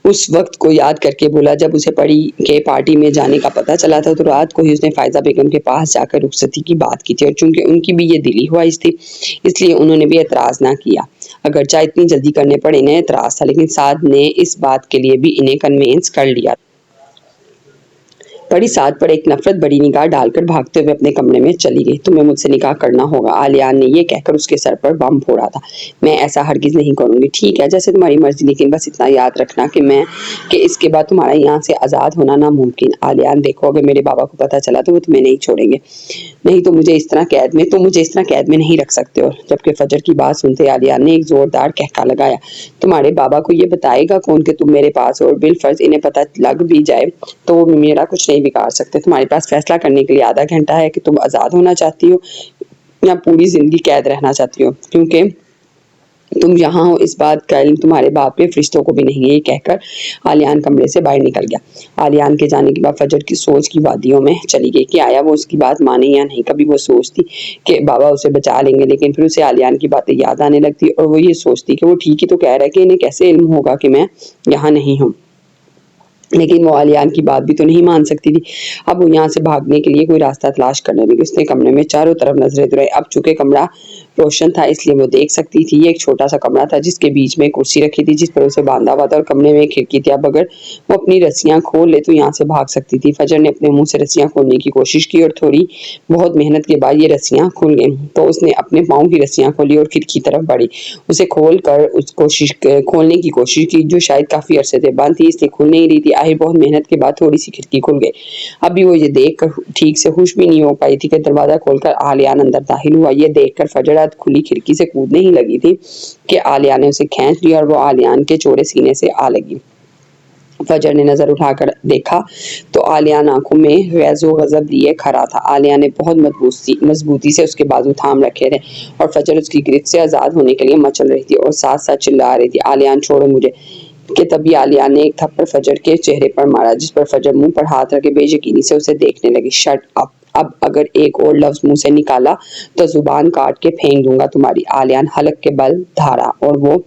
उस वक्त को याद करके बोला जब उसे परी के पार्टी में जाने का पता चला था, तो रात को ही उसने फायजा बेगम के पास जाकर रुखसती की बात की थी, और चूंकि उनकी भी ये दिली ख्वाहिश थी इसलिए उन्होंने भी एतराज ना किया। अगर चाहे इतनी जल्दी करने पर इन्हें एतराज था, लेकिन साद ने इस बात के लिए भी इन्हें कन्वेंस कर लिया। परी साद पर एक नफरत बड़ी निगाह डालकर भागते हुए अपने कमरे में चली गई। तुम्हें मुझसे निकाह करना होगा, आलियान ने ये कहकर उसके सर पर बम फोड़ा था। मैं ऐसा हरगिज नहीं करूंगी। ठीक है, जैसे तुम्हारी मर्जी, लेकिन बस इतना याद रखना कि इसके बाद तुम्हारा यहाँ से आज़ाद होना नामुमकिन। आलियान देखो, अगर मेरे बाबा को पता चला तो वो तुम्हें नहीं छोड़ेंगे, नहीं तो मुझे इस तरह कैद में नहीं रख सकते हो। जबकि फजर की बात सुनते आलियान ने एक जोरदार कहका लगाया, तुम्हारे बाबा को ये बताएगा कौन कि तुम मेरे पास हो, और बिलफर्ज इन्हें पता लग भी जाए तो वो मेरा कुछ नहीं बिगाड़ सकते। तुम्हारे पास फैसला करने के लिए आधा घंटा है कि तुम आज़ाद होना चाहती हो या पूरी जिंदगी कैद रहना चाहती हो, क्योंकि तुम यहाँ हो इस बात का इल्म तुम्हारे बाप के फरिश्तों को भी नहीं है। ये कहकर आलियान कमरे से बाहर निकल गया। आलियान के जाने के बाद फजर की सोच की वादियों में चली गई कि आया वो उसकी बात माने या नहीं। कभी वो सोचती कि बाबा उसे बचा लेंगे, लेकिन फिर उसे आलियान की बातें याद आने लगती और वो ये सोचती कि वो ठीक ही तो कह रहा है कि इन्हें कैसे इल्म होगा कि मैं यहाँ नहीं हूँ। लेकिन वो आलियान की बात भी तो नहीं मान सकती थी। अब वो यहाँ से भागने के लिए कोई रास्ता तलाश करने लगी। उसने कमरे में चारों तरफ नजरें दौड़ाई। अब चूंकि कमरा रोशन था इसलिए वो देख सकती थी। ये एक छोटा सा कमरा था जिसके बीच में कुर्सी रखी थी जिस पर उसे बांधा हुआ था, और कमरे में एक खिड़की थी। अब अगर वो अपनी रस्सियां खोल ले तो यहाँ से भाग सकती थी। फजर ने अपने मुंह से रस्सियां खोलने की कोशिश की और थोड़ी बहुत मेहनत के बाद ये रस्सियां खुल गई। तो उसने अपने पाँव की रस्सियां खोली और खिड़की तरफ बढ़ी। उसे खोलने की कोशिश की जो शायद काफी अरसे से बंद थी, इसलिए खुल नहीं रही थी। आखिर बहुत मेहनत के बाद थोड़ी सी खिड़की खुल गई। अभी वो ये देख कर ठीक से खुश भी नहीं हो पाई थी कि दरवाजा खोलकर आलियान अंदर दाखिल हुआ। ये देखकर फजर खुली खिड़की से कूदने ही लगी थी कि आलिया ने उसे खींच लिया और वो आलियान के चौड़े सीने से आ लगी। फजर ने नजर उठाकर देखा तो आलियान आंखों में गैज़ो गजब लिए खड़ा था। आलिया ने बहुत मजबूती से उसके बाजू थाम रखे थे और फजर उसकी गिरफ्त से आजाद होने के लिए मचल रही थी और साथ साथ चिल्ला रही थी, आलियान छोड़ो मुझे। कि तभी आलिया ने एक थप्पड़ फजर के चेहरे पर मारा, जिस पर फजर मुंह पर हाथ रखे बेयकीनी से उसे देखने लगी। शट अप, अब अगर एक और लफ्ज मुंह से निकाला तो जुबान काट के फेंक दूंगा तुम्हारी। आलियान हलक के बल धारा और वो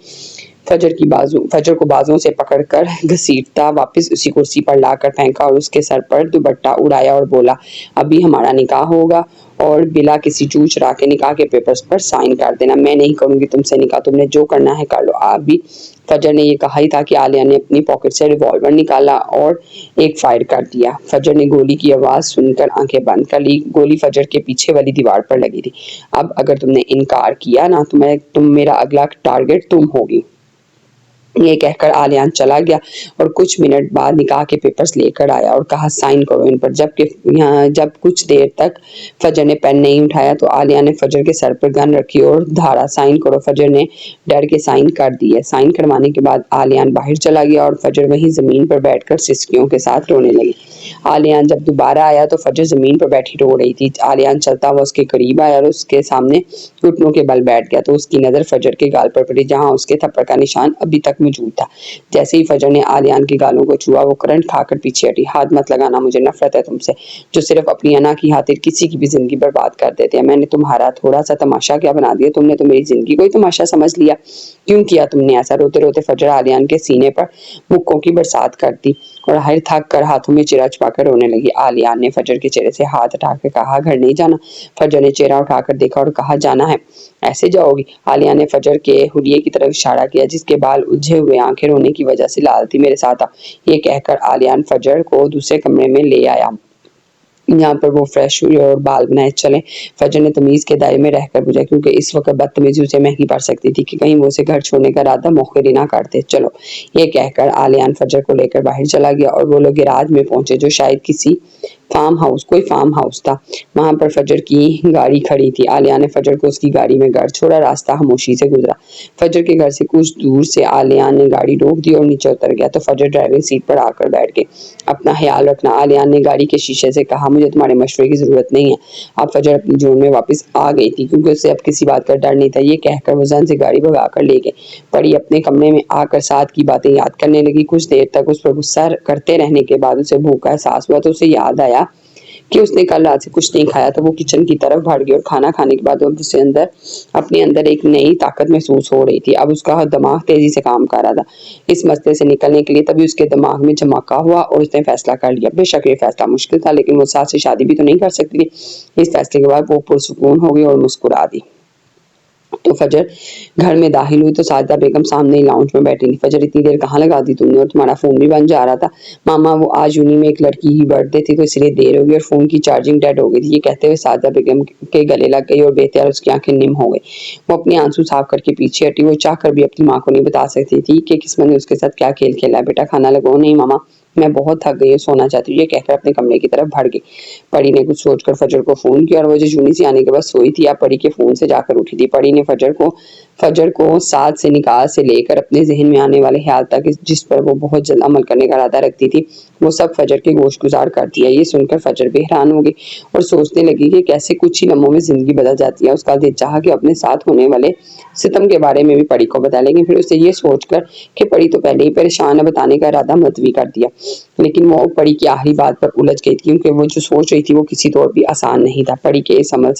फजर को बाजुओं से पकड़कर घसीटता वापस उसी कुर्सी पर लाकर फेंका और उसके सर पर दुपट्टा उड़ाया और बोला, अभी हमारा निकाह होगा और बिला किसी चूच चूचरा के निकाह के पेपर्स पर साइन कर देना। मैं नहीं करूंगी तुमसे निकाह, तुमने जो करना है कर लो। अभी फजर ने ये कहा ही था कि आलिया ने अपनी पॉकेट से रिवॉल्वर निकाला और एक फायर कर दिया। फजर ने गोली की आवाज सुनकर आंखें बंद कर ली। गोली फजर के पीछे वाली दीवार पर लगी थी। अब अगर तुमने इनकार किया ना तो तुम मेरा अगला टारगेट तुम होगी। ये कहकर आलियान चला गया और कुछ मिनट बाद निकाह के पेपर्स लेकर आया और कहा साइन करो इन पर। जब कुछ देर तक फजर ने पेन नहीं उठाया तो आलिया ने फजर के सर पर गन रखी और धारा साइन करो। फजर ने डर के साइन कर दिए। साइन करवाने के बाद आलियान बाहर चला गया और फजर वहीं जमीन पर बैठकर सिसकियों के साथ रोने लगी। आलियान जब दोबारा आया तो फजर जमीन पर बैठी रो रही थी। आलियान चलता हुआ उसके करीब आया और उसके सामने घुटनों के बल बैठ गया तो उसकी नजर फजर के गाल पर पड़ी जहां उसके थप्पड़ का निशान अभी तक मौजूद था। जैसे ही फजर ने आलियान की गालों को छुआ वो करंट खाकर पीछे हटी। हाथ मत लगाना, मुझे नफरत है तुमसे, जो सिर्फ अपनी अना की खातिर किसी की भी जिंदगी बर्बाद कर देते हैं। मैंने तुम्हारा थोड़ा सा तमाशा क्या बना दिया, तुमने तो मेरी जिंदगी को ही तमाशा समझ लिया। क्यों किया तुमने ऐसा? रोते रोते फजर आलियान के सीने पर मुक्कों की बरसात कर दी और हर थक कर हाथों में चेहरा छुपाकर रोने लगी। आलियान ने फजर के चेहरे से हाथ हटाकर कहा, घर नहीं जाना? फजर ने चेहरा उठाकर देखा और कहा, जाना है। ऐसे जाओगी? आलिया ने फजर के हुलिये की तरफ इशारा किया जिसके बाल उलझे हुए, आंखें रोने की वजह से लाल थी। मेरे साथ आ। ये कहकर आलियान फजर को दूसरे कमरे में ले आया। यहाँ पर वो फ्रेश हुई और बाल बनाए चले। फजर ने तमीज के दायरे में रहकर पूछा, क्योंकि इस वक्त बदतमीजी उसे महंगी पड़ सकती थी कि कहीं वो उसे घर छोड़ने का इरादा मौखिर ना करते। चलो, ये कहकर आलियान फजर को लेकर बाहर चला गया और वो लोग गिराज में पहुंचे जो शायद किसी कोई फार्म हाउस था। वहां पर फजर की गाड़ी खड़ी थी। आलिया ने फजर को उसकी गाड़ी में घर छोड़ा। रास्ता खामोशी से गुजरा। फजर के घर से कुछ दूर से आलिया ने गाड़ी रोक दी और नीचे उतर गया तो फजर ड्राइविंग सीट पर आकर बैठ गई। अपना ख्याल रखना, आलिया ने गाड़ी के शीशे से कहा। मुझे तुम्हारे मशवरे की जरूरत नहीं है। अब फजर अपनी जोन में वापस आ गई थी क्योंकि उसे अब किसी बात का डर नहीं था। ये कहकर वो जन से गाड़ी भगा कर ले गए। परी अपने कमरे में आकर साथ की बातें याद करने लगी। कुछ देर तक उस पर गुस्सा करते रहने के बाद उसे भूख का एहसास हुआ तो उसे याद आया कि उसने कल रात से कुछ नहीं खाया था। वो किचन की तरफ भाग गई और खाना खाने के बाद उसे अपने अंदर एक नई ताकत महसूस हो रही थी। अब उसका दिमाग तेजी से काम कर रहा था इस मसले से निकलने के लिए। तभी उसके दिमाग में झमाका हुआ और उसने फैसला कर लिया। बेशक ये फैसला मुश्किल था, लेकिन वो साथ से शादी भी तो नहीं कर सकती थी। इस फैसले के बाद वो पुरसुकून हो गई और मुस्कुरा दी। तो फजर घर में दाखिल हुई तो साजिदा बेगम सामने ही लाउंज में बैठी थी। फजर, इतनी देर कहाँ लगा दी तुमने? और तुम्हारा फोन भी बन जा रहा था। मामा, वो आज यूनी में एक लड़की की बर्थडे थी तो इसलिए देर हो गई और फोन की चार्जिंग डेड हो गई थी। ये कहते हुए साजिदा बेगम के गले लग गई और बेहतर उसकी आंखें निम हो गई। वो अपने आंसू साफ करके पीछे हटी। वो चाहकर भी अपनी माँ को नहीं बता सकती थी कि किस्मत ने उसके साथ क्या खेल खेला है। बेटा, खाना लगाओ। नहीं मामा, मैं बहुत थक गई हूँ, सोना चाहती हूँ। ये कहकर अपने कमरे की तरफ भड़ गई। परी ने कुछ सोचकर फजर को फोन किया और वो जो यूनी से आने के बाद सोई थी या परी के फोन से जाकर उठी थी। परी ने फजर को साथ से निकाह से लेकर अपने जहन में आने वाले ख्याल तक जिस पर वो बहुत जल्द अमल करने का इरादा रखती थी वो सब फजर के गोश गुजार कर दिया। ये सुनकर फजर भी हैरान हो गई और सोचने लगी कि कैसे कुछ ही लम्हों में जिंदगी बदल जाती है। उसका दिल चाहा कि अपने साथ होने वाले सितम के बारे में भी परी को बता, लेकिन फिर उसे ये सोचकर कि परी तो पहले ही परेशान है बताने का इरादा मुलतवी कर दिया। लेकिन वो परी की आखिरी बात पर उलझ गई थी क्योंकि वो जो सोच रही थी वो किसी तौर भी आसान नहीं था। परी के इस अमल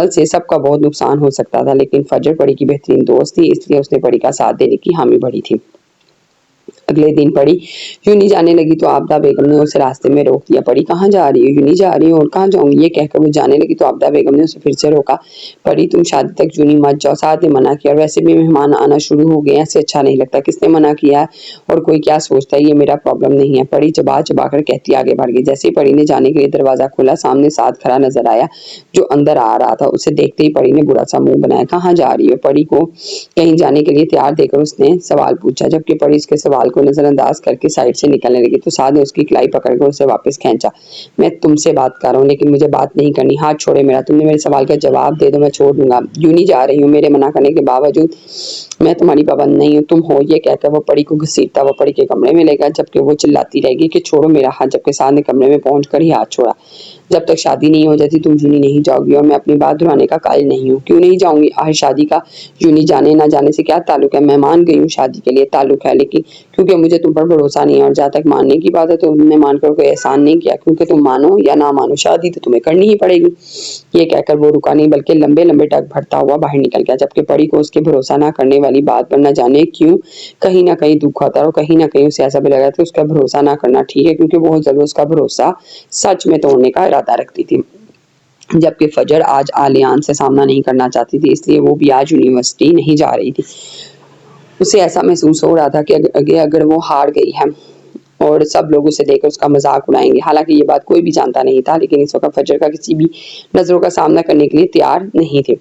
से सबका बहुत नुकसान हो सकता था, लेकिन फजर परी की बेहतरीन दोस्त थी इसलिए उसने परी का साथ देने की हामी भरी थी। अगले दिन परी यूनी जाने लगी तो आबदा बेगम ने उसे रास्ते में रोक दिया। परी, कहाँ जा रही हो? यूनी जा रही हूँ। और कहाँ जाऊंगी? ये कहकर वो जाने लगी तो आबदा बेगम ने उसे फिर से रोका। परी, तुम शादी तक यूनी मत जाओ। साथ ने मना किया और वैसे भी मेहमान आना शुरू हो गए, ऐसे अच्छा नहीं लगता। किसने मना किया है और कोई क्या सोचता है, ये मेरा प्रॉब्लम नहीं है। परी चबा चबा कर कहती आगे बढ़ गई। जैसे ही परी ने जाने के लिए दरवाजा खोला, सामने साथ खड़ा नजर आया जो अंदर आ रहा था। उसे देखते ही परी ने बुरा सा मुंह बनाया। कहाँ जा रही हो? परी को कहीं जाने के लिए तैयार देकर उसने सवाल पूछा। जबकि परी उसके सवाल को नजरअंदाज करके साइड से निकलने लगी तो साथ ने उसकी कलाई पकड़कर उसे वापस खींचा। मैं तुमसे बात कर रहा हूँ, लेकिन मुझे बात नहीं करनी। हाथ छोड़े मेरा। तुमने मेरे सवाल का जवाब दे दो, मैं छोड़ दूंगा। यूनी जा रही हूँ। मेरे मना करने के बावजूद मैं तुम्हारी पाबंद नहीं हूँ, तुम हो। ये कहकर वो परी को घसीटता वो परी के कमरे में ले गया, जबकि वो चिल्लाती रहेगी कि छोड़ो मेरा हाथ। जबकि साथ ने कमरे में पहुंचकर ही हाथ छोड़ा। जब तक शादी नहीं हो जाती तुम यूनी नहीं जाओगी और मैं अपनी बात दोहराने का कायल नहीं हूँ। क्यों नहीं जाऊंगी? आखिर शादी का यूनी जाने ना जाने से क्या ताल्लुक है? मैं मान गई हूँ, शादी के लिए ताल्लुक है, लेकिन क्योंकि मुझे तुम पर भरोसा नहीं है। और जहाँ तक मानने की बात है तो तुमने मानकर कोई एहसान नहीं किया, क्योंकि तुम मानो या ना मानो शादी तो तुम्हें करनी ही पड़ेगी। ये कहकर वो रुका नहीं बल्कि लंबे लंबे टक भरता हुआ बाहर निकल गया। जबकि परी को उसके भरोसा ना करने वाली बात पर न जाने क्यों कहीं ना कहीं दुख होता और कहीं ना कहीं उसे ऐसा भी लगा था उसका भरोसा ना करना ठीक है, क्योंकि बहुत जल्द उसका भरोसा सच में तोड़ने का इरादा रखती थी। जबकि फजर आज आलियान से सामना नहीं करना चाहती थी, इसलिए वो भी आज यूनिवर्सिटी नहीं जा रही थी। उसे ऐसा महसूस हो रहा था कि अगर वो हार गई है और सब लोग उसे देखकर उसका मजाक उड़ाएंगे। हालांकि ये बात कोई भी जानता नहीं था, लेकिन इस वक्त फजर का किसी भी नजरों का सामना करने के लिए तैयार नहीं थे।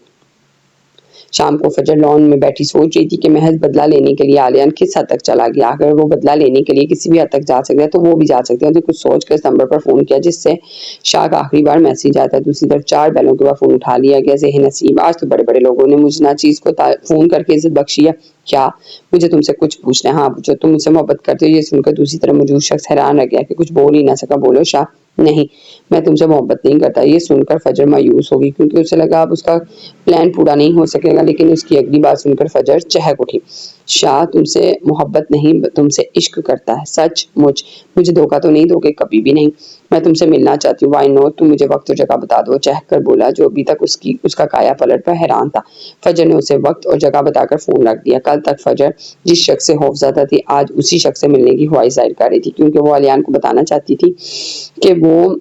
शाम को फजर लॉन में बैठी सोच रही थी कि महज बदला लेने के लिए आलियान किस हद तक चला गया। अगर वो बदला लेने के लिए किसी भी हद तक जा सकते हैं तो वो भी जा सकते हैं। तो कुछ सोच कर इस नंबर पर फोन किया जिससे शाह का आखिरी बार मैसेज आता है। दूसरी तरफ 4 बैलों के बाद फोन उठा लिया गया। ज़ेहन नसीब, आज तो बड़े बड़े लोगों ने मुझ नाचीज को फोन करके इज्जत बख्शी है। क्या? मुझे तुमसे कुछ पूछना है। हाँ पूछो। तुम मुझसे मोहब्बत करते हो? ये सुनकर दूसरी तरफ मौजूद शख्स हैरान रह गया कि कुछ बोल ही ना सका। बोलो शाह। नहीं, मैं तुमसे मोहब्बत नहीं करता। ये सुनकर फजर मायूस होगी क्योंकि उसे लगा अब उसका प्लान पूरा नहीं हो सकेगा, लेकिन उसकी अगली बात सुनकर फजर चहक उठी। शाह तुमसे मोहब्बत नहीं तुमसे इश्क करता है। सचमुच? मुझे धोखा तो नहीं दोगे? कभी भी नहीं। मैं तुमसे मिलना चाहती हूँ। Why not? तुम मुझे वक्त और जगह बता दो, चहक कर बोला जो अभी तक उसका काया पलट पर हैरान था। फजर ने उसे वक्त और जगह बताकर फोन रख दिया। कल तक फजर जिस शख्स से खौफजदा थी आज उसी शख्स से मिलने की ख्वाहिश जाहिर कर रही थी, क्योंकि वो आलियान को बताना चाहती थी कि वो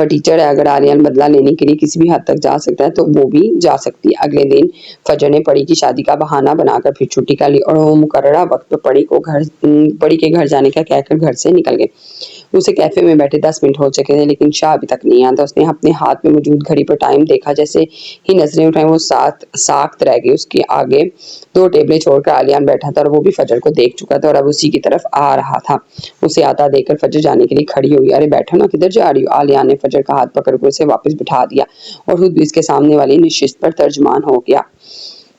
टीचर है। अगर आर्यन बदला लेने के लिए किसी भी हद तक जा सकता है तो वो भी जा सकती है। अगले दिन फजर ने परी की शादी का बहाना बनाकर फिर छुट्टी कर ली और वो मुकर्ररा वक्त पर परी के घर जाने का कहकर घर से निकल गए। उसे कैफे में बैठे 10 मिनट हो चुके थे लेकिन शाह अभी तक नहीं आता। उसने अपने हाथ में मौजूद घड़ी पर टाइम देखा, जैसे ही नजरें उठाई वो साख्त रह गई। उसके आगे 2 टेबलें छोड़कर आलियान बैठा था और वो भी फजर को देख चुका था और अब उसी की तरफ आ रहा था। उसे आता देखकर फजर जाने के लिए खड़ी हुई। अरे बैठो ना, किधर जा रही हो? आलियान ने फजर का हाथ पकड़कर उसे वापस बिठा दिया और खुद भी इसके सामने वाली नशिस्त पर तर्जमान हो गया।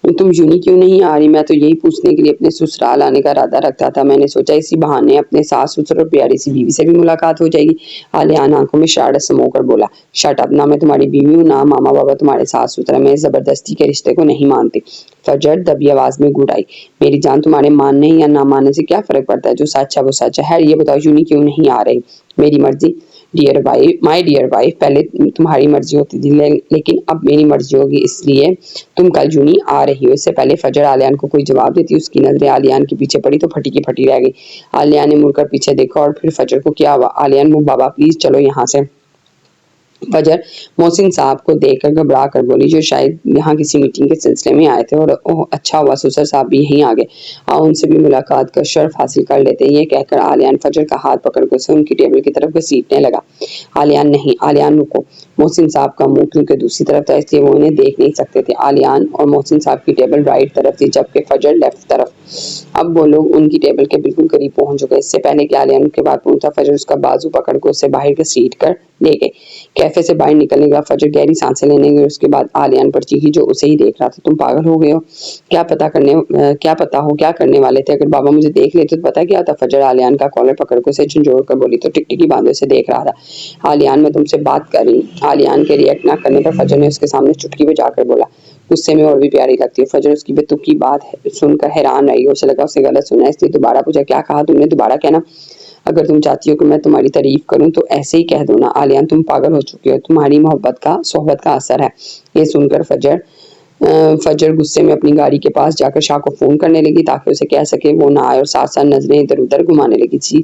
तुम यूनी क्यों नहीं आ रही? मैं तो यही पूछने के लिए अपने ससुराल आने का इरादा रखता था। मैंने सोचा इसी बहाने अपने सास ससुर और प्यारी सी बीवी से भी मुलाकात हो जाएगी। आलियान आंखों में शरारत समोकर बोला, शट अप, ना मैं तुम्हारी बीवी हूँ ना मामा बाबा तुम्हारे सास ससुर। मैं जबरदस्ती के रिश्ते को नहीं मानती। फजर दबी आवाज में गुड़ आई, मेरी जान तुम्हारे मानने या ना मानने से क्या फर्क पड़ता है? जो सच है वो सच है। ये बताओ यूनी क्यों नहीं आ रही? मेरी मर्जी dear wife, my dear wife, पहले तुम्हारी मर्जी होती थी लेकिन अब मेरी मर्जी होगी, इसलिए तुम कल यूनी आ रही हो। इससे पहले फजर आलियान को कोई जवाब देती उसकी नजरें आलियान के पीछे पड़ी तो फटी की फटी रह गई। आलियान ने मुड़कर पीछे देखा और फिर फजर को क्या हुआ? आलियान, वो बाबा प्लीज चलो यहाँ से। फजर मोहसिन साहब को देखकर घबरा कर बोली, जो शायद यहाँ किसी मीटिंग के सिलसिले में आए थे। और ओह अच्छा हुआ ससुर साहब भी यहीं आ गए, आओ उनसे भी मुलाकात कर शर्फ हासिल कर लेते हैं। ये कहकर आलियान फजर का हाथ पकड़कर उसे उनकी टेबल की तरफ घसीटने लगा। आलियान नहीं, आलियान रुको। मोहसिन साहब का मुंह क्योंकि दूसरी तरफ था इसलिए वो उन्हें देख नहीं सकते थे। आलियान और मोहसिन साहब की टेबल राइट तरफ थी जबकि फजर लेफ्ट तरफ। अब वो लोग उनकी टेबल के बिल्कुल करीब पहुंच चुके। इससे पहले कि आलियान उनके पास पहुंचा फजर उसका बाजू पकड़कर उसे बाहर घसीट कर ले गए। कैफे से बाहर निकलने के बाद फजर गहरी सांसें लेने गई। उसके बाद आलियान पर चीखी जो उसे ही देख रहा था, तुम पागल हो गए हो? क्या पता हो क्या करने वाले थे? अगर बाबा मुझे देख लेते तो पता क्या था? फजर आलियान का कॉलर पकड़कर उसे झंझोड़ कर बोली तो टिकटिकी बांधे उसे देख रहा था। आलियान, मैं तुमसे बात कर रही। आलियान के रिएक्ट न करने पर फजर ने उसके सामने चुटकी बजाकर बोला, गुस्से में और भी प्यारी लगती है। फजर उसकी बेतुकी बात सुनकर हैरान रही। उसे लगा उसे गलत सुना, इसलिए दोबारा पूछा, क्या कहा तुमने? दोबारा कहना। अगर तुम चाहती हो कि मैं तुम्हारी तारीफ करूं तो ऐसे ही कह दो ना। आलियान, तुम पागल हो चुकी हो, तुम्हारी सोहबत का असर है। ये सुनकर फजर गुस्से में अपनी गाड़ी के पास जाकर शाह को फोन करने लगी ताकि उसे कह सके वो ना आए और साथ साथ नजरें इधर उधर घुमाने लगी। जी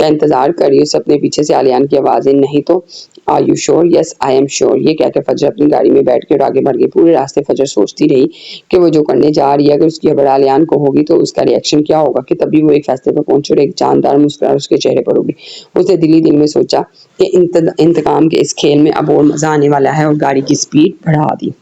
का इंतजार करिए। उसे अपने पीछे से आलियान की आवाजें, नहीं तो are you sure? Yes I am sure. ये कहकर फजर अपनी गाड़ी में बैठ कर आगे बढ़ गई। पूरे रास्ते फजर सोचती रही कि वो जो करने जा रही है अगर उसकी खबर आलियान को होगी तो उसका रिएक्शन क्या होगा। कि तभी वो एक फैसले पर पहुंची और एक जानदार मुस्कुराहट उसके चेहरे पर होगी। उसने दिल में सोचा कि इंतकाम के इस खेल में अब और मजा आने वाला है और गाड़ी की स्पीड बढ़ा दी।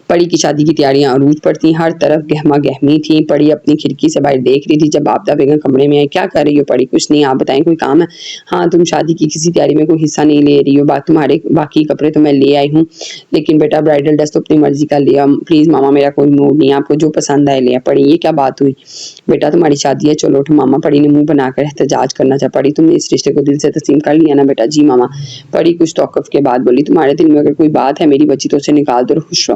परी की शादी की तैयारियां अरूज पर थी, हर तरफ गहमा गहमी थी। परी अपनी खिड़की से बाहर देख रही थी जब आबदा बेगम कमरे में आई। क्या कर रही हो परी? कुछ नहीं, आप बताएं, कोई काम है? हाँ, तुम शादी की किसी तैयारी में कोई हिस्सा नहीं ले रही हो? तुम्हारे बाकी कपड़े तो मैं ले आई हूँ लेकिन बेटा ब्राइडल ड्रेस तो अपनी मर्जी का लिया। प्लीज मामा, मेरा कोई मूड नहीं है, आपको जो पसंद आए लिया। परी, ये क्या बात हुई? बेटा तुम्हारी शादी है, चलो उठो। मामा, परी ने मुंह बनाकर एहतजाज करना चाहा। परी, तुमने इस रिश्ते को दिल से तस्लीम कर लिया ना बेटा? जी मामा। परी कुछ तौक़ुफ़ के बाद बोली, तुम्हारे दिल में अगर कोई बात है मेरी बच्ची तो उसे निकाल दो और खुश रहो।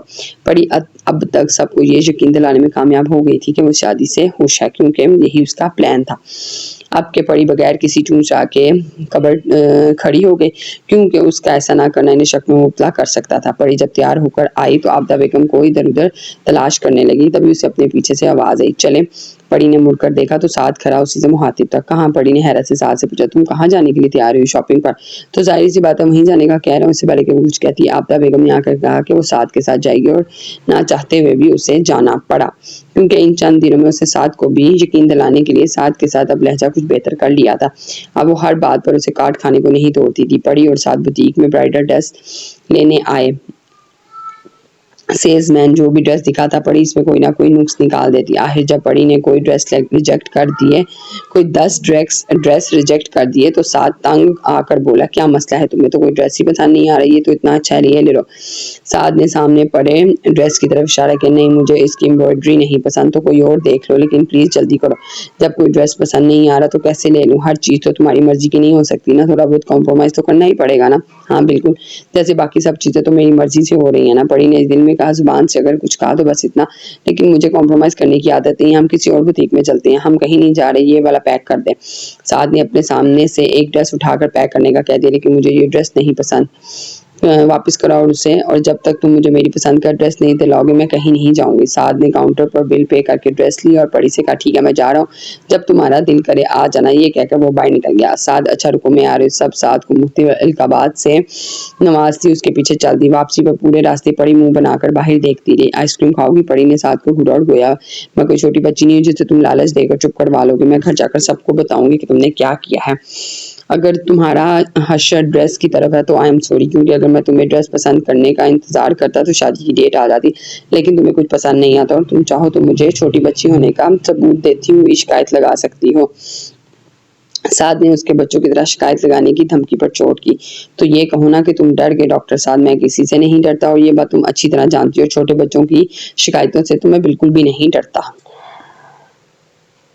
परी अब तक सबको ये यकीन दिलाने में कामयाब हो गई थी कि वो शादी से खुश है क्योंकि यही उसका प्लान था। अब के परी बगैर किसी चूंचा के कबर खड़ी हो गई क्योंकि उसका ऐसा ना करना इन्हें शक में मुबतला कर सकता था। परी जब तैयार होकर आई तो आबदा बेगम को इधर उधर तलाश करने लगी। तभी उसे अपने पीछे से आवाज आई, चले। परी ने मुड़कर देखा तो साथ खड़ा उसी से मुहातिब था। कहाँ? परी ने हैरत से साथ से पूछा। तुम कहाँ जाने के लिए तैयार हुई? शॉपिंग पर। तो जाहिर सी बात है वहीं जाने का कह रहा हूँ। इससे पहले कि वो कुछ कहती आबदा बेगम ने आकर कहा कि वो साथ के साथ जाएगी और ना चाहते हुए भी उसे जाना पड़ा क्योंकि इन चंद दिनों में उसे साथ को भी यकीन दिलाने के लिए साथ के साथ अब लहजा कुछ बेहतर कर लिया था। अब वो हर बात पर उसे काट खाने को नहीं तोड़ती थी। परी और साथ बुटीक में ब्राइडल ड्रेस लेने आए। सेल्समैन जो भी ड्रेस दिखाता पड़ी इसमें कोई ना कोई नुक्स निकाल देती। आखिर जब परी ने कोई ड्रेस रिजेक्ट कर दिए, कोई 10 ड्रेस रिजेक्ट कर दिए तो साथ तंग आकर बोला, क्या मसला है? तुम्हें तो कोई ड्रेस ही पसंद नहीं आ रही है तो इतना अच्छा है, ले लो। साथ ने सामने पड़े ड्रेस की तरफ इशारा किया, नहीं मुझे इसकी एम्ब्रॉयडरी नहीं पसंद तो कोई और देख लो लेकिन प्लीज जल्दी करो। जब कोई ड्रेस पसंद नहीं आ रहा तो कैसे ले लूँ? हर चीज तो तुम्हारी मर्जी की नहीं हो सकती ना, थोड़ा बहुत कॉम्प्रोमाइज तो करना ही पड़ेगा ना। हाँ बिल्कुल, जैसे बाकी सब चीजें तो मेरी मर्जी से हो रही है ना। परी ने इस दिल में कहा ज़ुबान से अगर कुछ कहा तो बस इतना, लेकिन मुझे कॉम्प्रोमाइज़ करने की आदत नहीं है, हम किसी और बुटीक में चलते हैं, हम कहीं नहीं जा रहे, ये वाला पैक कर दें। साद ने अपने सामने से एक ड्रेस उठाकर पैक करने का कह दिया, लेकिन मुझे ये ड्रेस नहीं पसंद, वापस कराओ उसे, और जब तक तुम मुझे मेरी पसंद का ड्रेस नहीं दिलाओगे मैं कहीं नहीं जाऊँगी। साद ने काउंटर पर बिल पे करके ड्रेस ली और परी से कहा ठीक है मैं जा रहा हूँ, जब तुम्हारा दिल करे आ जाना। ये कहकर वो बाहर निकल गया। साद अच्छा रुको मैं आ रही हूँ। सब साद को मुफ्ती इल्काबाद से नवाजती उसके पीछे चल दी। वापसी पर पूरे रास्ते परी मुंह बनाकर बाहर देखती रही। आइसक्रीम खाओगी? परी ने साद को घुरौड़ गोया। मैं कोई छोटी बच्ची नहीं हूँ जिसे तुम लालच देकर चुप करवा लोगे। मैं घर जाकर सबको बताऊंगी कि तुमने क्या किया है। अगर तुम्हारा हशर ड्रेस की तरफ है तो आई एम सॉरी, क्योंकि अगर मैं तुम्हें ड्रेस पसंद करने का इंतजार करता तो शादी की डेट आ जाती, लेकिन तुम्हें कुछ पसंद नहीं आता और तुम चाहो तो मुझे छोटी बच्ची होने का सबूत देती हुई शिकायत लगा सकती हो। साद ने उसके बच्चों की तरह शिकायत लगाने की धमकी पर चोट की। तो ये कहो ना कि तुम डर गए। डॉक्टर साद मैं किसी से नहीं डरता और ये बात तुम अच्छी तरह जानती हो। छोटे बच्चों की शिकायतों से तो मैं बिल्कुल भी नहीं डरता।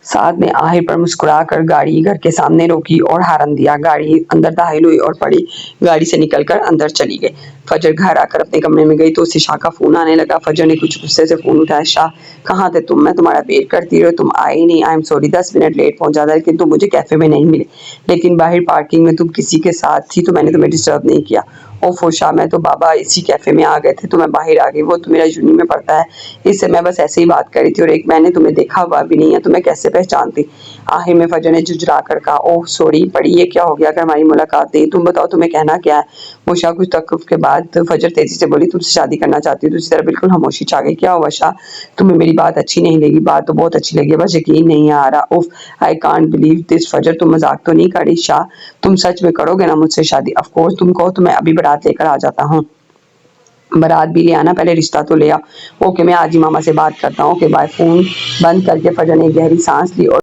साद ने आहिर पर मुस्कुराकर गाड़ी घर के सामने रोकी और हारन दिया। गाड़ी अंदर दाखिल हुई और परी गाड़ी से निकलकर अंदर चली गई। फजर घर आकर अपने कमरे में गई तो उसे शाह का फोन आने लगा। फजर ने कुछ गुस्से से फोन उठाया। शाह कहाँ थे तुम? मैं तुम्हारा वेट करती रही, तुम आए ही नहीं। I am sorry, 10 minute late पहुंचा था, लेकिन तुम मुझे कैफे में नहीं मिले, लेकिन बाहर पार्किंग में तुम किसी के साथ थी तो मैंने तुम्हें डिस्टर्ब नहीं किया। ओफो शाह, मैं तो बाबा इसी कैफे में आ गए थे तो मैं बाहर आ गई। वो तो मेरा यूनी में पड़ता है, इससे मैं बस ऐसे ही बात कर रही थी, और एक मैंने तुम्हें देखा हुआ भी नहीं है तो मैं कैसे पहचानती। आखिर में फजर ने झुंझला कर कहा ओह सॉरी पड़ी, ये क्या हो गया? अगर हमारी मुलाकात नहीं, तुम बताओ तुम्हें कहना क्या है? वो शाह कुछ तकल्लुफ़ के बाद फजर तेजी से बोली तुमसे शादी करना चाहती हूँ। दूसरी तरफ बिल्कुल खामोशी छा गई। क्या हुआ शाह, तुम्हें मेरी बात अच्छी नहीं लगी? बात तो बहुत अच्छी लगी है, बस यकीन नहीं आ रहा। उफ आई कांट बिलीव दिस। फजर तुम मजाक तो नहीं कर रही? शाह तुम सच में करोगे ना मुझसे शादी? ऑफ कोर्स, तुम कहो तो मैं अभी बारात लेकर आ जाता हूँ। बारात भी ले आना, पहले रिश्ता तो ले आओ। ओके मैं आज ही मामा से बात करता हूँ। Okay bye. फोन बंद करके फजर ने गहरी सांस ली और